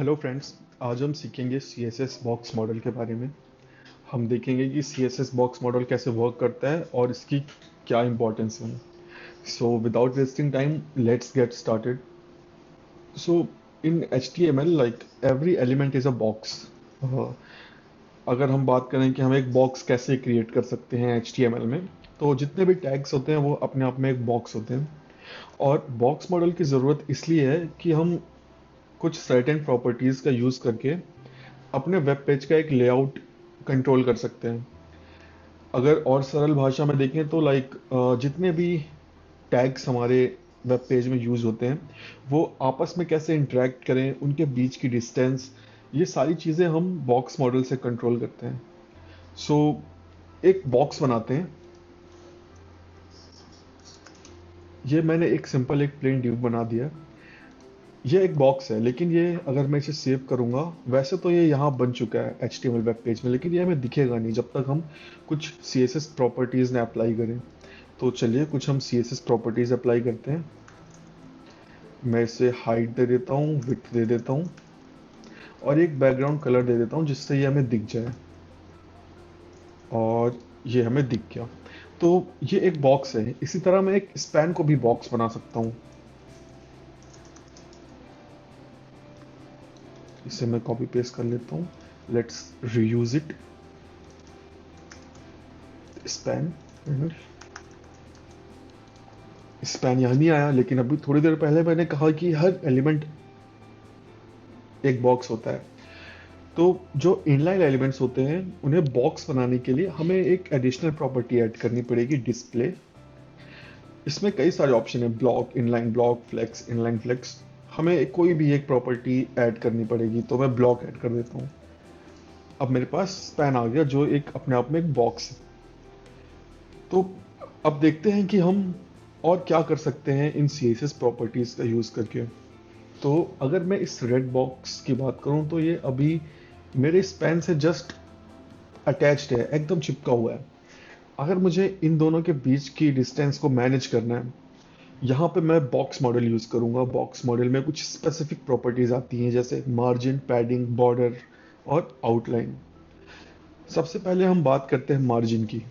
Hello friends. आज हम सीखेंगे CSS बॉक्स मॉडल के बारे में। हम देखेंगे कि CSS बॉक्स मॉडल कैसे वर्क करता है और इसकी क्या इंपॉर्टेंस है। So without wasting time, let's get started. So in HTML, like every element is a box. अगर हम बात करें कि हम एक बॉक्स कैसे क्रिएट कर सकते हैं HTML में, तो जितने भी टैग्स होते हैं वो अपने आप में एक बॉक्स होते हैं। और बॉक्स मॉडल की ज़रूरत इसलिए है कि हम कुछ सर्टेन प्रॉपर्टीज़ का यूज़ करके अपने वेब पेज का एक लेआउट कंट्रोल कर सकते हैं। अगर और सरल भाषा में देखें तो लाइक जितने भी टैग्स हमारे वेब पेज में यूज़ होते हैं वो आपस में कैसे इंटरेक्ट करें, उनके बीच की डिस्टेंस, ये सारी चीज़ें हम बॉक्स मॉडल से कंट्रोल करते हैं। सो एक बॉक्स बनाते हैं। ये मैंने एक सिंपल एक प्लेन डिव बना दिया। ये एक बॉक्स है, लेकिन ये अगर मैं इसे सेव करूंगा, वैसे तो ये यहाँ बन चुका है HTML वेब पेज में, लेकिन ये हमें दिखेगा नहीं जब तक हम कुछ CSS प्रॉपर्टीज़ ने अप्लाई करें। तो चलिए कुछ हम CSS प्रॉपर्टीज़ अप्लाई करते हैं। मैं इसे हाइट दे देता हूँ, विड्थ दे देता हूँ और एक बैकग्राउंड कलर दे देता हूँ जिससे ये हमें दिख जाए। और ये हमें दिख गया। तो ये एक बॉक्स है। इसी तरह मैं एक स्पैन को भी बॉक्स बना सकता हूँ। इसे मैं कॉपी पेस्ट कर लेता हूँ। Let's reuse it. Span span यहाँ नहीं आया, लेकिन अभी थोड़ी देर पहले मैंने कहा कि हर एलिमेंट एक बॉक्स होता है। तो जो इनलाइन एलिमेंट्स होते हैं उन्हें बॉक्स बनाने के लिए हमें एक एडिशनल प्रॉपर्टी ऐड करनी पड़ेगी, डिस्प्ले। इसमें कई सारे ऑप्शन है, block, inline block, flex, inline flex. हमें कोई भी एक प्रॉपर्टी ऐड करनी पड़ेगी, तो मैं ब्लॉक ऐड कर देता हूँ। अब मेरे पास स्पैन आ गया जो एक अपने आप में एक बॉक्स है। तो अब देखते हैं कि हम और क्या कर सकते हैं इन CSS प्रॉपर्टीज का यूज़ करके। तो अगर मैं इस रेड बॉक्स की बात करूं तो ये अभी मेरे स्पैन से जस्ट अटैच्ड है, एकदम चिपका हुआ है। अगर मुझे इन दोनों के बीच की डिस्टेंस को मैनेज करना है, यहाँ पे मैं बॉक्स मॉडल यूज़ करूँगा। बॉक्स मॉडल में कुछ स्पेसिफिक प्रॉपर्टीज़ आती हैं जैसे मार्जिन, पैडिंग, बॉर्डर और आउटलाइन। सबसे पहले हम बात करते हैं मार्जिन की।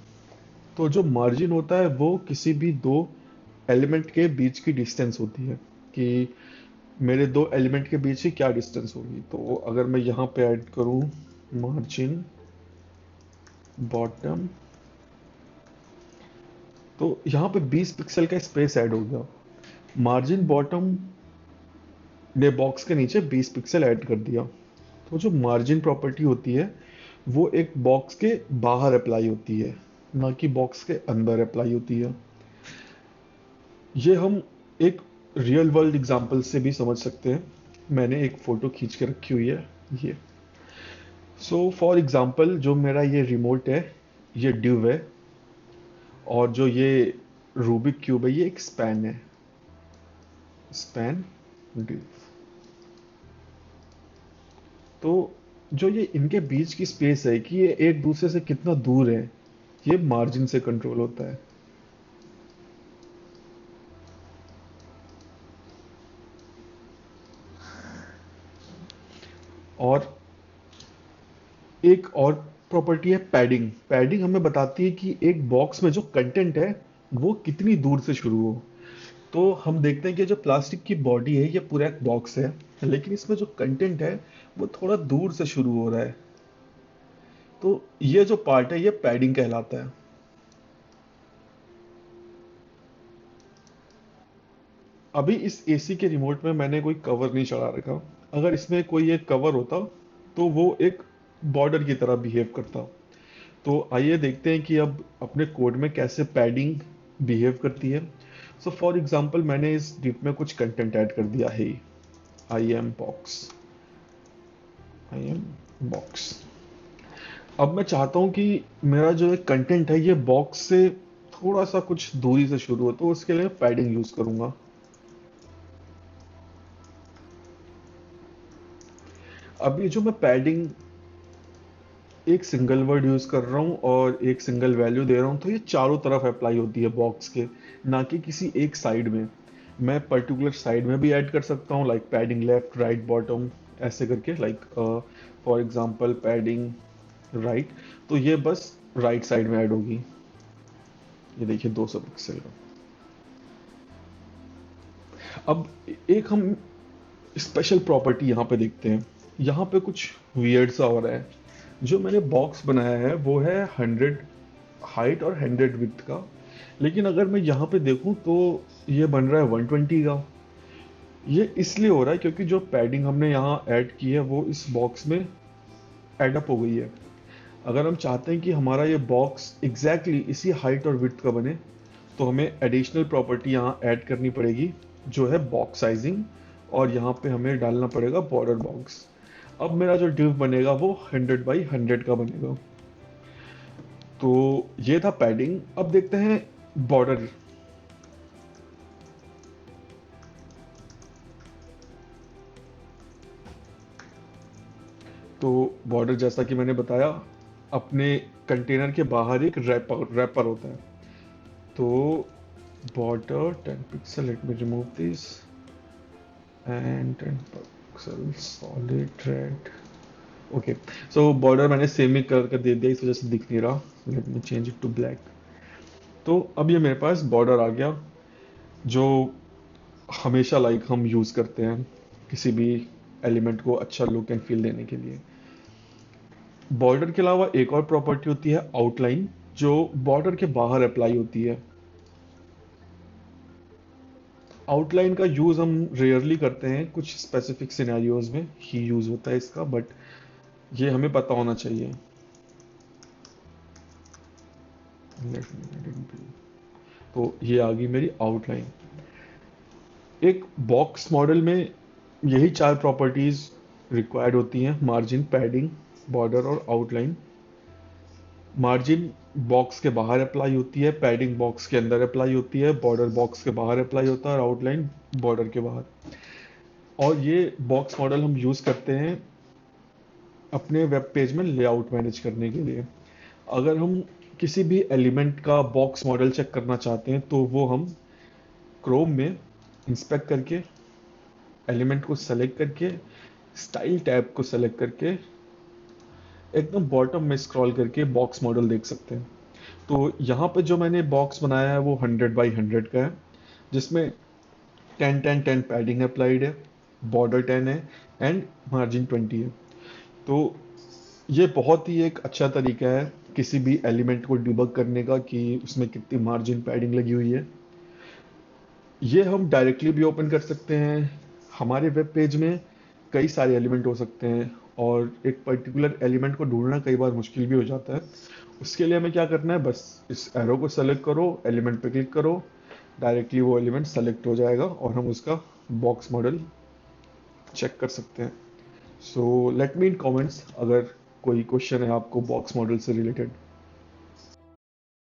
तो जो मार्जिन होता है वो किसी भी दो एलिमेंट के बीच की डिस्टेंस होती है, कि मेरे दो एलिमेंट के बीच की क्या डिस्टेंस होगी। तो अगर मैं यहाँ पे ऐड करूँ मार्जिन बॉटम, तो यहाँ पे 20 पिक्सल का स्पेस ऐड हो गया। मार्जिन बॉटम ने बॉक्स के नीचे 20 पिक्सल ऐड कर दिया। तो जो मार्जिन प्रॉपर्टी होती है वो एक बॉक्स के बाहर अप्लाई होती है, ना कि बॉक्स के अंदर अप्लाई होती है। ये हम एक रियल वर्ल्ड एग्जांपल से भी समझ सकते हैं। मैंने एक फ़ोटो खींच के रखी हुई है ये। सो फॉर एग्जांपल, जो मेरा ये रिमोट है, ये डिव है, और जो ये रूबिक क्यूब है ये एक स्पैन है। Span div. तो जो ये इनके बीच की स्पेस है कि ये एक दूसरे से कितना दूर है, ये मार्जिन से कंट्रोल होता है। और एक और प्रॉपर्टी है पैडिंग। पैडिंग हमें बताती है कि एक बॉक्स में जो कंटेंट है वो कितनी दूर से शुरू हो। तो हम देखते हैं कि जो प्लास्टिक की बॉडी है ये पूरा एक बॉक्स है, लेकिन इसमें जो कंटेंट है वो थोड़ा दूर से शुरू हो रहा है। तो ये जो पार्ट है ये पैडिंग कहलाता है। अभी इस AC के रिमोट में मैंने कोई कवर नहीं चढ़ा रखा। अगर इसमें कोई एक कवर होता तो वो एक बॉर्डर की तरह बिहेव करता। तो आइए देखते हैं कि अब अपने कोड में कैसे पैडिंग बिहेव करती है। सो फॉर एग्जांपल, मैंने इस डिप में कुछ कंटेंट ऐड कर दिया है। I am box, I am box. अब मैं चाहता हूं कि मेरा जो एक कंटेंट है ये बॉक्स से थोड़ा सा कुछ दूरी से शुरू हो, तो उसके लिए मैं पैडिंग यूज करूंगा। अब ये जो मैं पैडिंग एक सिंगल वर्ड यूज कर रहा हूँ और एक सिंगल वैल्यू दे रहा हूँ, तो ये चारों तरफ अप्लाई होती है बॉक्स के, ना कि किसी एक साइड में। मैं पर्टिकुलर साइड में भी ऐड कर सकता हूँ, like padding left, right, bottom, ऐसे करके, like for example padding right, तो ये बस राइट साइड में ऐड होगी। ये देखिए 200 पिक्सल का। अब एक हम स्पेशल प्रॉपर्टी यहाँ पे देखते हैं। यहाँ पे कुछ वियर्ड सा हो रहा है। जो मैंने बॉक्स बनाया है वो है 100 हाइट और 100 विड्थ का, लेकिन अगर मैं यहाँ पे देखूँ तो ये बन रहा है 120 का। ये इसलिए हो रहा है क्योंकि जो पैडिंग हमने यहाँ ऐड की है वो इस बॉक्स में ऐड अप हो गई है। अगर हम चाहते हैं कि हमारा ये बॉक्स एग्जैक्टली इसी हाइट और विड्थ का बने, तो हमें एडिशनल प्रॉपर्टी यहाँ ऐड करनी पड़ेगी, जो है बॉक्स साइजिंग, और यहाँ पे हमें डालना पड़ेगा बॉर्डर बॉक्स। अब मेरा जो डिव बनेगा वो 100 बाई 100 का बनेगा। तो ये था पैडिंग। अब देखते हैं बॉर्डर। तो बॉर्डर जैसा कि मैंने बताया, अपने कंटेनर के बाहर एक रैपर होता है। तो border 10 pixel, let me remove this, and 10 pixel solid red। Okay, so border मैंने सेम ही कलर का दे दिया, इस वजह से दिख नहीं रहा। Let me change it to black. तो अब ये मेरे पास बॉर्डर आ गया, जो हमेशा लाइक हम यूज़ करते हैं किसी भी एलिमेंट को अच्छा लुक एंड फील देने के लिए। बॉर्डर के अलावा एक और प्रॉपर्टी होती है आउटलाइन, जो बॉर्डर के बाहर अप्लाई होती है। आउटलाइन का यूज़ हम रेयरली करते हैं, कुछ स्पेसिफिक सिनेरियोज में ही यूज़ होता है इसका, बट ये हमें पता होना चाहिए। तो ये आ गई मेरी आउटलाइन। एक बॉक्स मॉडल में यही चार प्रॉपर्टीज रिक्वायर्ड होती हैं: मार्जिन, पैडिंग, बॉर्डर और आउटलाइन। मार्जिन बॉक्स के बाहर अप्लाई होती है, पैडिंग बॉक्स के अंदर अप्लाई होती है, बॉर्डर बॉक्स के बाहर अप्लाई होता है, और आउटलाइन बॉर्डर के बाहर। और ये बॉक्स मॉडल हम यूज़ करते हैं अपने वेब पेज में लेआउट मैनेज करने के लिए। अगर हम किसी भी एलिमेंट का बॉक्स मॉडल चेक करना चाहते हैं, तो वो हम क्रोम में इंस्पेक्ट करके, एलिमेंट को सेलेक्ट करके, स्टाइल टैब को सेलेक्ट करके, एकदम बॉटम में स्क्रॉल करके बॉक्स मॉडल देख सकते हैं। तो यहाँ पे जो मैंने बॉक्स बनाया है वो 100 बाई 100 का है, जिसमें 10 10 10 पैडिंग अप्लाइड है, बॉर्डर 10 है, एंड मार्जिन 20 है। तो ये बहुत ही एक अच्छा तरीका है किसी भी एलिमेंट को डिबग करने का कि उसमें कितनी मार्जिन पैडिंग लगी हुई है। ये हम डायरेक्टली भी ओपन कर सकते हैं। हमारे वेब पेज में कई सारे एलिमेंट हो सकते हैं, और एक पर्टिकुलर एलिमेंट को ढूंढना कई बार मुश्किल भी हो जाता है। उसके लिए हमें क्या करना है, बस इस एरो को सेलेक्ट करो, एलिमेंट पे क्लिक करो, डायरेक्टली वो एलिमेंट सेलेक्ट हो जाएगा और हम उसका बॉक्स मॉडल चेक कर सकते हैं। सो लेट मी इन कमेंट्स अगर कोई क्वेश्चन है आपको बॉक्स मॉडल से रिलेटेड।